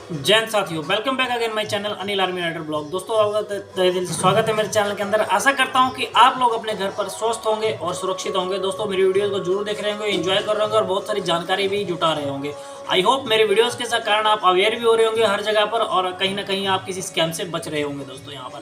जैन साथियों, welcome back again my channel Anil army rider blog. दोस्तों, आपका तहे दिल से स्वागत है मेरे चैनल के अंदर। आशा करता हूं कि आप लोग अपने घर पर स्वस्थ होंगे और सुरक्षित होंगे। दोस्तों, मेरी वीडियोस को जरूर देख रहे होंगे, एंजॉय कर रहे होंगे और बहुत सारी जानकारी भी जुटा रहे होंगे। आई होप मेरे वीडियोज़ के कारण आप अवेयर भी हो रहे होंगे हर जगह पर, और कहीं ना कहीं आप किसी स्कैम से बच रहे होंगे। दोस्तों, यहाँ पर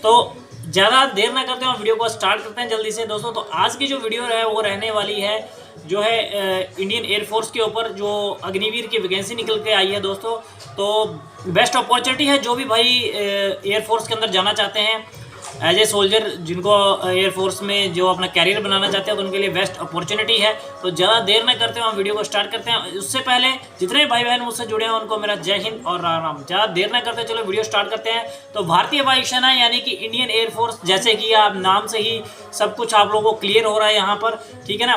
तो ज़्यादा देर ना करते हैं, वीडियो को स्टार्ट करते हैं जल्दी से। दोस्तों, तो आज की जो वीडियो है वो रहने वाली है जो है इंडियन एयरफोर्स के ऊपर, जो अग्निवीर की वैकेंसी निकल के आई है। दोस्तों, तो बेस्ट अपॉर्चुनिटी है जो भी भाई एयरफोर्स के अंदर जाना चाहते हैं एज ए सोल्जर, जिनको एयरफोर्स में जो अपना कैरियर बनाना चाहते हैं तो उनके लिए बेस्ट अपॉर्चुनिटी है। तो ज़्यादा देर न करते हैं, हम वीडियो को स्टार्ट करते हैं। उससे पहले जितने भाई बहन मुझसे जुड़े हैं उनको मेरा जय हिंद और राम राम। ज़्यादा देर न करते, चलो वीडियो स्टार्ट करते हैं। तो भारतीय वायुसेना यानी कि इंडियन एयरफोर्स, जैसे कि आप नाम से ही सब कुछ आप लोगों को क्लियर हो रहा है यहाँ पर, ठीक है ना।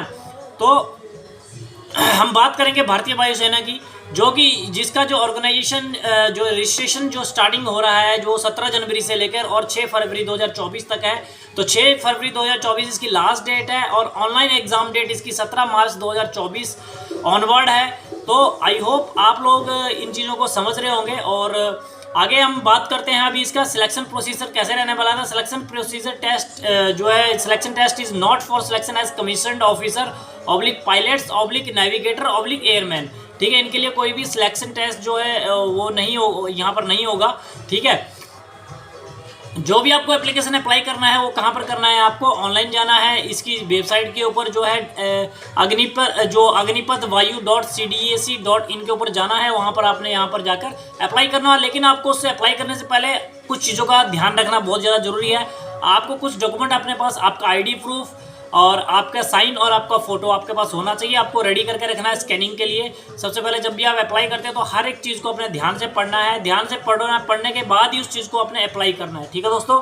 तो हम बात करेंगे भारतीय वायुसेना की, जो कि जिसका जो ऑर्गेनाइजेशन जो रजिस्ट्रेशन जो स्टार्टिंग हो रहा है जो 17 जनवरी से लेकर और 6 फरवरी 2024 तक है। तो 6 फरवरी 2024 इसकी लास्ट डेट है और ऑनलाइन एग्जाम डेट इसकी 17 मार्च 2024 ऑनवर्ड है। तो आई होप आप लोग इन चीज़ों को समझ रहे होंगे। और आगे हम बात करते हैं अभी इसका सिलेक्शन प्रोसीजर कैसे रहने वाला था। सिलेक्शन प्रोसीजर टेस्ट जो है, selection test is not for selection as commissioned officer oblique pilots oblique navigator oblique airman, ठीक है। इनके लिए कोई भी सिलेक्शन टेस्ट जो है वो नहीं हो, यहाँ पर नहीं होगा, ठीक है। जो भी आपको एप्लीकेशन अप्लाई करना है वो कहाँ पर करना है, आपको ऑनलाइन जाना है इसकी वेबसाइट के ऊपर, जो है अग्निपथ वायु.cdac.in के ऊपर जाना है। वहाँ पर आपने यहाँ पर जाकर अप्लाई करना है। लेकिन आपको उससे अप्लाई करने से पहले कुछ चीज़ों का ध्यान रखना बहुत ज़्यादा ज़रूरी है। आपको कुछ डॉक्यूमेंट अपने पास, आपका ID प्रूफ और आपका साइन और आपका फोटो आपके पास होना चाहिए। आपको रेडी करके रखना है स्कैनिंग के लिए। सबसे पहले जब भी आप अप्लाई करते हैं तो हर एक चीज़ को अपने ध्यान से पढ़ना है, ध्यान से पढ़ने के बाद ही उस चीज़ को अपने अप्लाई करना है, ठीक है दोस्तों।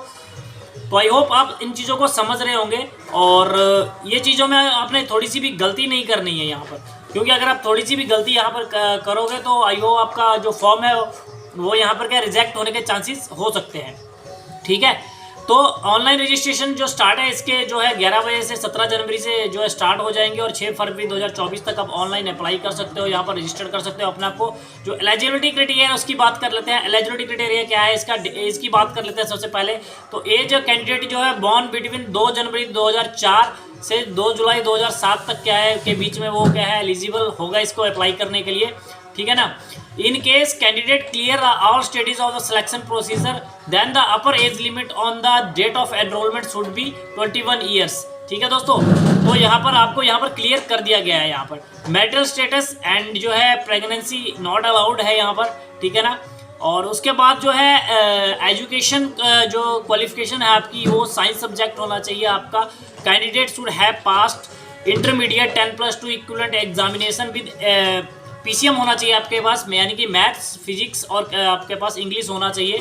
तो आई होप आप इन चीज़ों को समझ रहे होंगे और ये चीज़ों में आपने थोड़ी सी भी गलती नहीं करनी है यहाँ पर, क्योंकि अगर आप थोड़ी सी भी गलती यहाँ पर करोगे तो आई होप आपका जो फॉर्म है वो यहाँ पर क्या रिजेक्ट होने के चांसेस हो सकते हैं, ठीक है। तो ऑनलाइन रजिस्ट्रेशन जो स्टार्ट है इसके जो है 11 बजे से 17 जनवरी से जो है स्टार्ट हो जाएंगे और 6 फरवरी 2024 तक आप ऑनलाइन अप्लाई कर सकते हो, यहाँ पर रजिस्टर कर सकते हो अपने आप को। जो एलिजिबिलिटी क्राइटेरिया है उसकी बात कर लेते हैं। एलिजिबिलिटी क्राइटेरिया क्या है इसकी बात कर लेते हैं सबसे पहले। तो एज कैंडिडेट जो है बॉर्न बिटवीन 2 जनवरी 2004 से 2 जुलाई 2007 तक क्या है के बीच में वो क्या है एलिजिबल होगा इसको अप्लाई करने के लिए, ठीक है ना। In case candidate clear all stages of the selection procedure, then the upper age limit on the date of enrollment should be 21 years, ठीक है दोस्तों। तो यहाँ पर आपको यहाँ पर क्लियर कर दिया गया है यहाँ पर मैरिटल स्टेटस एंड जो है प्रेगनेंसी नॉट अलाउड है यहाँ पर, ठीक है ना। और उसके बाद जो है एजुकेशन जो क्वालिफिकेशन है आपकी वो साइंस सब्जेक्ट होना चाहिए आपका। Candidate should have passed intermediate 10+2 equivalent examination with PCM होना चाहिए आपके पास, यानी कि मैथ्स फिजिक्स और आपके पास इंग्लिश होना चाहिए।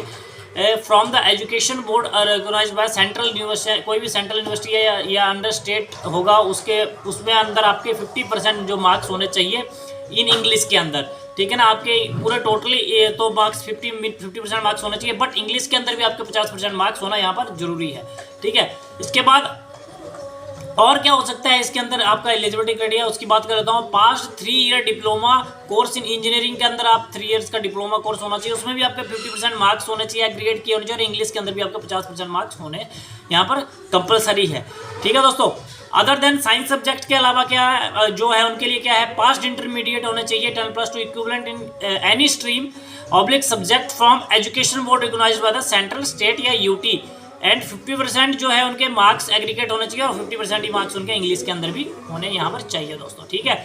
From the education board organized by central university, कोई भी सेंट्रल यूनिवर्सिटी या अंडर स्टेट होगा उसमें अंदर आपके 50% जो मार्क्स होने चाहिए इन इंग्लिश के अंदर, ठीक है ना। आपके पूरे टोटली तो मार्क्स 50% मार्क्स होने चाहिए, बट इंग्लिश के अंदर भी आपके 50% मार्क्स होना यहाँ पर जरूरी है, ठीक है। इसके बाद और क्या हो सकता है इसके अंदर आपका एलिजिबिलिटी क्राइटेरिया, उसकी बात कर लेता हूँ। Past 3 year diploma course in engineering के अंदर आप 3 इयर्स का डिप्लोमा कोर्स होना चाहिए, उसमें भी आपके 50% मार्क्स होने चाहिए एग्रीगेट किए होने चाहिए, और इंग्लिश के अंदर भी आपके 50% मार्क्स होने यहाँ पर कंपलसरी है, ठीक है दोस्तों। अदर देन साइंस सब्जेक्ट के अलावा क्या है जो है उनके लिए क्या है, पास्ट इंटरमीडिएट होने चाहिए 10+2 equivalent in any stream oblique subject from education board recognized by the central state या UT, एंड 50% जो है उनके मार्क्स एग्रीगेट होने चाहिए और 50% ही मार्क्स उनके इंग्लिश के अंदर भी होने यहाँ पर चाहिए दोस्तों, ठीक है।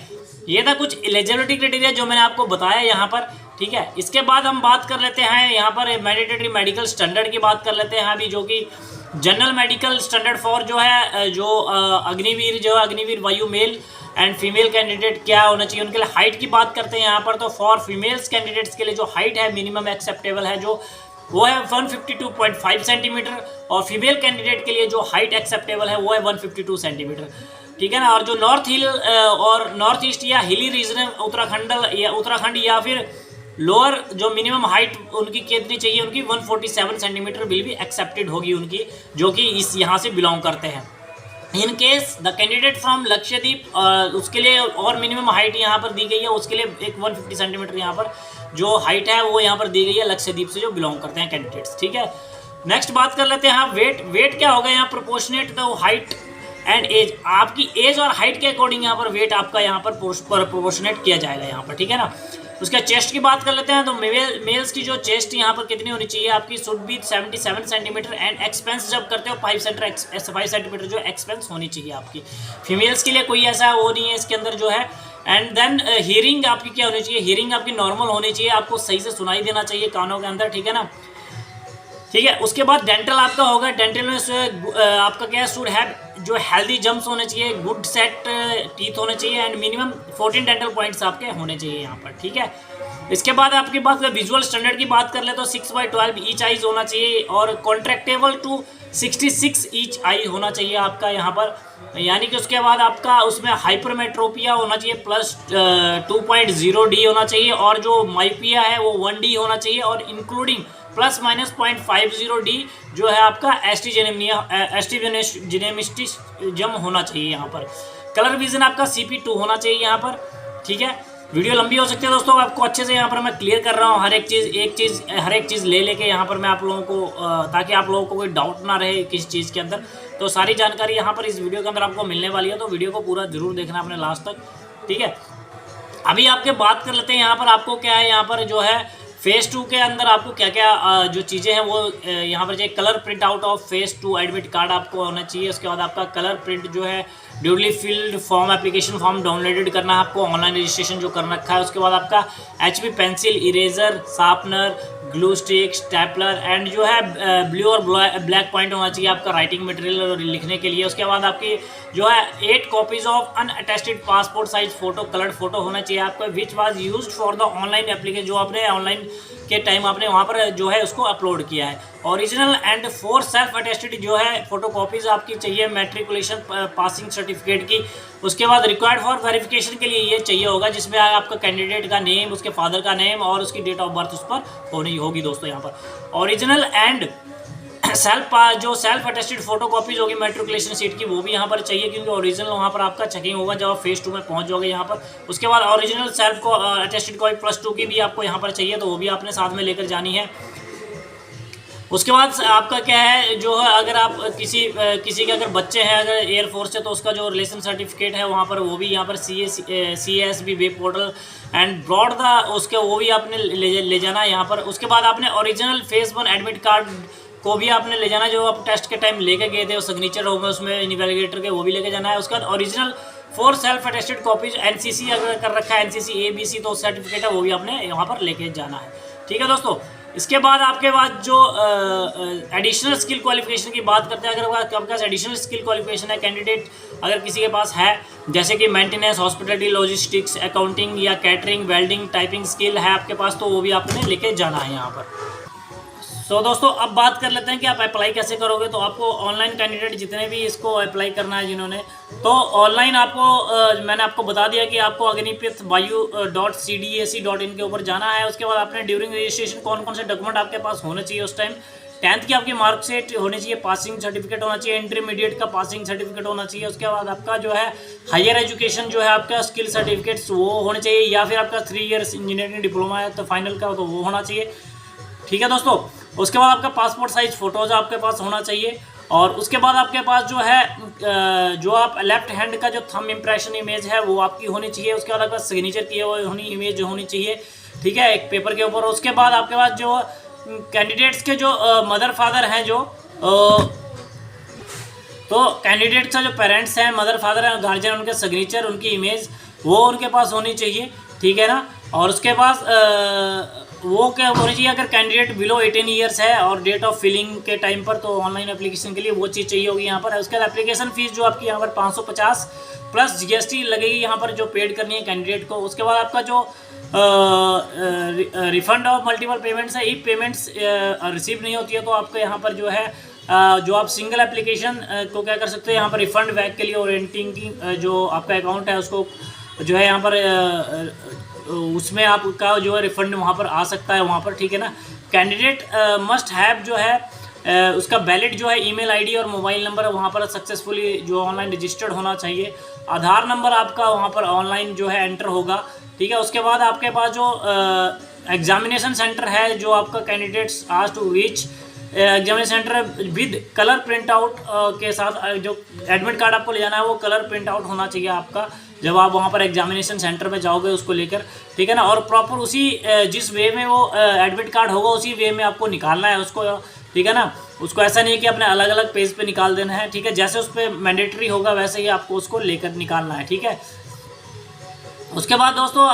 ये था कुछ एलिजिबिलिटी क्राइटेरिया जो मैंने आपको बताया यहाँ पर, ठीक है। इसके बाद हम बात कर लेते हैं यहाँ पर मैंडेटरी मेडिकल स्टैंडर्ड की बात कर लेते हैं अभी, जो कि जनरल मेडिकल स्टैंडर्ड फॉर जो है जो अग्निवीर वायु मेल एंड फीमेल कैंडिडेट क्या होना चाहिए उनके लिए। हाइट की बात करते हैं यहाँ पर, तो फॉर फीमेल्स कैंडिडेट्स के लिए जो हाइट है मिनिमम एक्सेप्टेबल है जो वो है 152.5 सेंटीमीटर, और फीमेल कैंडिडेट के लिए जो हाइट एक्सेप्टेबल है वो है 152 सेंटीमीटर, ठीक है ना। और जो नॉर्थ हिल और नॉर्थ ईस्ट या हिली रीजन उत्तराखंड या फिर लोअर जो मिनिमम हाइट उनकी कितनी चाहिए, उनकी 147 सेंटीमीटर विल भी एक्सेप्टेड होगी उनकी, जो कि इस यहाँ से बिलोंग करते हैं। In case the candidate from Lakshadweep, उसके लिए और मिनिमम हाइट यहाँ पर दी गई है, उसके लिए एक 150 सेंटीमीटर यहाँ पर जो हाइट है वो यहाँ पर दी गई है लक्षद्वीप से जो बिलोंग करते हैं कैंडिडेट्स, ठीक है। नेक्स्ट बात कर लेते हैं हाँ वेट क्या होगा यहाँ proportionate the height and age, आपकी एज और हाइट के अकॉर्डिंग यहाँ पर वेट आपका यहाँ पर प्रोपोर्शनेट किया जाएगा यहाँ पर, ठीक है ना। उसका चेस्ट की बात कर लेते हैं तो मेल्स की जो चेस्ट यहाँ पर कितनी होनी चाहिए आपकी, should be 77 centimetre and expense जब करते हो 5 सेंटीमीटर जो एक्सपेंस होनी चाहिए आपकी। फीमेल्स के लिए कोई ऐसा वो नहीं है इसके अंदर जो है। एंड देन हियरिंग आपकी क्या होनी चाहिए, हियरिंग आपकी नॉर्मल होनी चाहिए, आपको सही से सुनाई देना चाहिए कानों के अंदर, ठीक है ना, ठीक है। उसके बाद डेंटल आपका होगा, डेंटल में आपका क्या है, शुड हैव जो हेल्दी जम्स होने चाहिए, गुड सेट टीथ होने चाहिए एंड मिनिमम 14 डेंटल पॉइंट्स आपके होने चाहिए यहाँ पर, ठीक है। इसके बाद आपकी बात विजुअल स्टैंडर्ड की बात कर ले तो 6/12 ईच आईज होना चाहिए और कॉन्ट्रैक्टेबल टू 66 ईच आई होना चाहिए आपका यहाँ पर, यानी कि उसके बाद आपका उसमें हाइपरमेट्रोपिया होना चाहिए प्लस 2.0D होना चाहिए और जो माइपिया है वो 1D होना चाहिए और इंक्लूडिंग प्लस माइनस 0.50D जो है आपका एस्टिजेनेमिस्टिज्म होना चाहिए यहाँ पर। कलर विजन आपका CP2 होना चाहिए यहाँ पर, ठीक है। वीडियो लंबी हो सकती है दोस्तों, आपको अच्छे से यहाँ पर मैं क्लियर कर रहा हूँ हर एक चीज़ ले लेके यहाँ पर मैं आप लोगों को, ताकि आप लोगों को कोई डाउट ना रहे किसी चीज़ के अंदर, तो सारी जानकारी यहाँ पर इस वीडियो के अंदर आपको मिलने वाली है, तो वीडियो को पूरा जरूर देखना अपने लास्ट तक, ठीक है। अभी आपके बात कर लेते हैं यहाँ पर आपको क्या है, यहाँ पर जो है फेज़ 2 के अंदर आपको क्या क्या जो चीज़ें हैं वो यहाँ पर जो colour print out of phase 2 admit card आपको होना चाहिए। उसके बाद आपका कलर प्रिंट जो है duly field form application form downloaded करना है आपको, ऑनलाइन रजिस्ट्रेशन जो कर रखा है। उसके बाद आपका HB pencil, eraser, sharpener, glue stick, stapler and जो है ब्लू और ब्लैक पॉइंट होना चाहिए आपका राइटिंग मटेरियल लिखने के लिए। उसके बाद आपकी जो है 8 copies of unattested passport size photo, coloured photo होना चाहिए आपका, which was used for the online application, जो आपने ऑनलाइन के टाइम आपने वहाँ पर जो है उसको अपलोड किया है। ओरिजिनल एंड 4 सेल्फ अटेस्टेड जो है फोटो कॉपीज आपकी चाहिए मैट्रिकुलेशन पासिंग सर्टिफिकेट की। उसके बाद रिक्वायर्ड फॉर वेरिफिकेशन के लिए ये चाहिए होगा जिसमें आपका कैंडिडेट का नेम, उसके फादर का नेम और उसकी डेट ऑफ बर्थ उस पर होनी होगी दोस्तों यहाँ पर। Original and self attested photo copies होगी मैट्रिकुलेशन सीट की, वो भी यहाँ पर चाहिए क्योंकि ओरिजिनल वहाँ पर आपका चेकिंग होगा जब आप फेज़ 2 में पहुँच जाओगे यहाँ पर। उसके बाद ओरिजिनल सेल्फ को अटेस्टेड कॉपी +2 की भी आपको यहाँ पर चाहिए, तो वो भी आपने साथ में लेकर जानी है। उसके बाद आपका क्या है जो है, अगर आप किसी के अगर बच्चे हैं अगर एयरफोर्स से, तो उसका जो रिलेशन सर्टिफिकेट है वहाँ पर वो भी यहाँ पर CASB web portal and broad the उसके वो भी आपने ले जाना है यहाँ पर। उसके बाद आपने ओरिजिनल फेज़ 1 एडमिट कार्ड को भी आपने ले जाना, जो आप टेस्ट के टाइम लेके गए थे, वो सिग्नेचर होगा उसमें इन्वेस्टिगेटर के, वो भी लेके जाना है। उसके बाद original 4 self attested copies NCC अगर कर रखा है, NCC ABC तो सर्टिफिकेट है वो भी आपने यहाँ पर लेके जाना है, ठीक है दोस्तों। इसके बाद आपके बाद जो एडिशनल स्किल क्वालिफिकेशन की बात करते हैं, अगर आपके पास एडिशनल स्किल क्वालिफिकेशन है कैंडिडेट अगर किसी के पास है, जैसे कि मेंटेनेंस, हॉस्पिटलिटी, लॉजिस्टिक्स, अकाउंटिंग या कैटरिंग, वेल्डिंग, टाइपिंग स्किल है आपके पास, तो वो भी आपने लेके जाना है यहाँ पर। तो दोस्तों अब बात कर लेते हैं कि आप अप्लाई कैसे करोगे। तो आपको ऑनलाइन कैंडिडेट जितने भी इसको अप्लाई करना है जिन्होंने, तो ऑनलाइन आपको मैंने आपको बता दिया कि आपको agnipithvayu.cdac.in के ऊपर जाना है। उसके बाद आपने ड्यूरिंग रजिस्ट्रेशन कौन कौन से डॉक्यूमेंट आपके पास होने चाहिए उस टाइम, 10th की आपकी मार्कशीट होनी चाहिए, पासिंग सर्टिफिकेट होना चाहिए, इंटरमीडिएट का पासिंग सर्टिफिकेट होना चाहिए। उसके बाद आपका जो है हायर एजुकेशन जो है आपका स्किल सर्टिफिकेट्स वो होने चाहिए, या फिर आपका 3 ईयर्स इंजीनियरिंग डिप्लोमा है तो फाइनल का तो वो होना चाहिए, ठीक है दोस्तों। उसके बाद आपका पासपोर्ट साइज फ़ोटोज़ आपके पास होना चाहिए और उसके बाद आपके पास जो है जो आप लेफ्ट हैंड का जो थंब इम्प्रेशन इमेज है वो आपकी होनी चाहिए। उसके बाद आपका सिग्नेचर किए हुए इमेज होनी चाहिए, ठीक है, एक पेपर के ऊपर। उसके बाद आपके पास जो कैंडिडेट्स के जो मदर फादर हैं जो तो कैंडिडेट्स का जो पेरेंट्स हैं, मदर फादर हैं, गार्जियन, उनके सिग्नेचर, उनकी इमेज वो उनके पास होनी चाहिए, ठीक है ना। और उसके पास वो क्या होनी चाहिए, अगर कैंडिडेट बिलो 18 ईयर्स है और डेट ऑफ फिलिंग के टाइम पर, तो ऑनलाइन एप्लीकेशन के लिए वो चीज़ चाहिए होगी यहाँ पर। उसके बाद एप्लीकेशन फ़ीस जो आपकी यहाँ पर 550 प्लस GST लगेगी यहाँ पर जो पेड करनी है कैंडिडेट को। उसके बाद आपका जो रिफंड ऑफ मल्टीपल पेमेंट्स है, ई पेमेंट्स रिसीव नहीं होती है, तो आपको यहाँ पर जो है जो आप सिंगल एप्लीकेशन को क्या कर सकते हैं, यहाँ पर रिफ़ंड बैक के लिए ओरिएंटिंग की जो आपका अकाउंट है उसको जो है यहाँ पर उसमें आपका जो है रिफंड वहाँ पर आ सकता है वहाँ पर, ठीक है ना। कैंडिडेट मस्ट हैव जो है उसका वैलिड जो है ईमेल आईडी और मोबाइल नंबर वहाँ पर सक्सेसफुली जो ऑनलाइन रजिस्टर्ड होना चाहिए। आधार नंबर आपका वहाँ पर ऑनलाइन जो है एंटर होगा, ठीक है। उसके बाद आपके पास जो एग्जामिनेशन सेंटर है जो आपका कैंडिडेट्स आज to reach examination centre with colour print out के साथ। जो एडमिट कार्ड आपको ले जाना है वो कलर प्रिंट आउट होना चाहिए आपका जब आप वहाँ पर एग्जामिनेशन सेंटर में जाओगे उसको लेकर, ठीक है ना। और प्रॉपर उसी जिस वे में वो एडमिट कार्ड होगा उसी वे में आपको निकालना है उसको, ठीक है ना। उसको ऐसा नहीं है कि अपने अलग अलग पेज पे निकाल देना है, ठीक है। जैसे उस पर मैंडेटरी होगा वैसे ही आपको उसको लेकर निकालना है, ठीक है। उसके बाद दोस्तों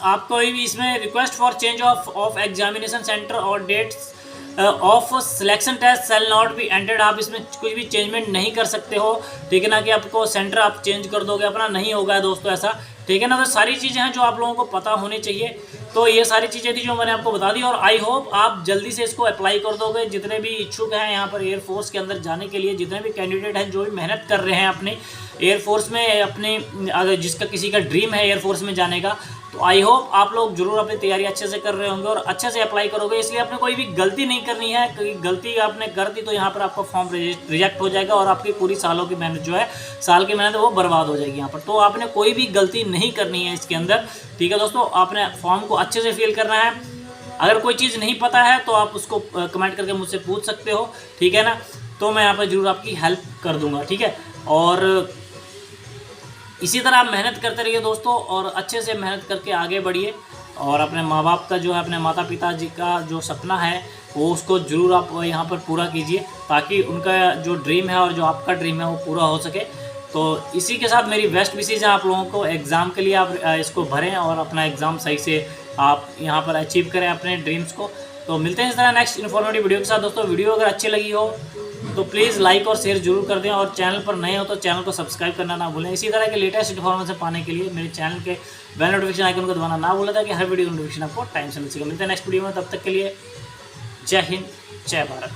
आप कोई भी इसमें request for change of examination centre और dates of selection test shall not be entered. आप इसमें कुछ भी चेंजमेंट नहीं कर सकते हो, ठीक है ना, कि आपको सेंटर आप चेंज कर दोगे अपना, नहीं होगा दोस्तों ऐसा, ठीक है ना। तो सारी चीज़ें हैं जो आप लोगों को पता होनी चाहिए। तो ये सारी चीज़ें थी जो मैंने आपको बता दी और आई होप आप जल्दी से इसको अप्लाई कर दोगे। जितने भी इच्छुक हैं यहाँ पर एयरफोर्स के अंदर जाने के लिए, जितने भी कैंडिडेट हैं जो भी मेहनत कर रहे हैं अपने एयरफोर्स में, अपने अगर जिसका किसी का ड्रीम है एयरफोर्स में जाने का, तो आई होप आप लोग जरूर अपनी तैयारी अच्छे से कर रहे होंगे और अच्छे से अप्लाई करोगे। इसलिए आपने कोई भी गलती नहीं करनी है, क्योंकि गलती आपने कर दी तो यहाँ पर आपका फॉर्म रिजेक्ट हो जाएगा और आपकी पूरी सालों की मेहनत जो है, साल की मेहनत वो बर्बाद हो जाएगी यहाँ पर। तो आपने कोई भी गलती नहीं करनी है इसके अंदर, ठीक है दोस्तों। आपने फॉर्म को अच्छे से फिल करना है। अगर कोई चीज़ नहीं पता है तो आप उसको कमेंट करके मुझसे पूछ सकते हो, ठीक है ना। तो मैं यहाँ पर जरूर आपकी हेल्प कर दूँगा, ठीक है। और इसी तरह आप मेहनत करते रहिए दोस्तों और अच्छे से मेहनत करके आगे बढ़िए और अपने माँ बाप का जो है, अपने माता पिता जी का जो सपना है वो उसको ज़रूर आप यहाँ पर पूरा कीजिए, ताकि उनका जो ड्रीम है और जो आपका ड्रीम है वो पूरा हो सके। तो इसी के साथ मेरी बेस्ट विशेज है आप लोगों को एग्ज़ाम के लिए। आप इसको भरें और अपना एग्ज़ाम सही से आप यहाँ पर अचीव करें अपने ड्रीम्स को। तो मिलते हैं इस तरह नेक्स्ट इन्फॉर्मेटिव वीडियो के साथ दोस्तों। वीडियो अगर अच्छी लगी हो तो प्लीज़ लाइक और शेयर जरूर कर दें और चैनल पर नए हो तो चैनल को सब्सक्राइब करना ना भूलें। इसी तरह के लेटेस्ट इन्फॉर्मेशन पाने के लिए मेरे चैनल के बेल नोटिफिकेशन आइकन को दबाना ना भूलें, ताकि हर वीडियो नोटिफिकेशन आपको टाइम से मिल सके। मिलते हैं नेक्स्ट वीडियो में, तब तक के लिए जय हिंद, जय भारत।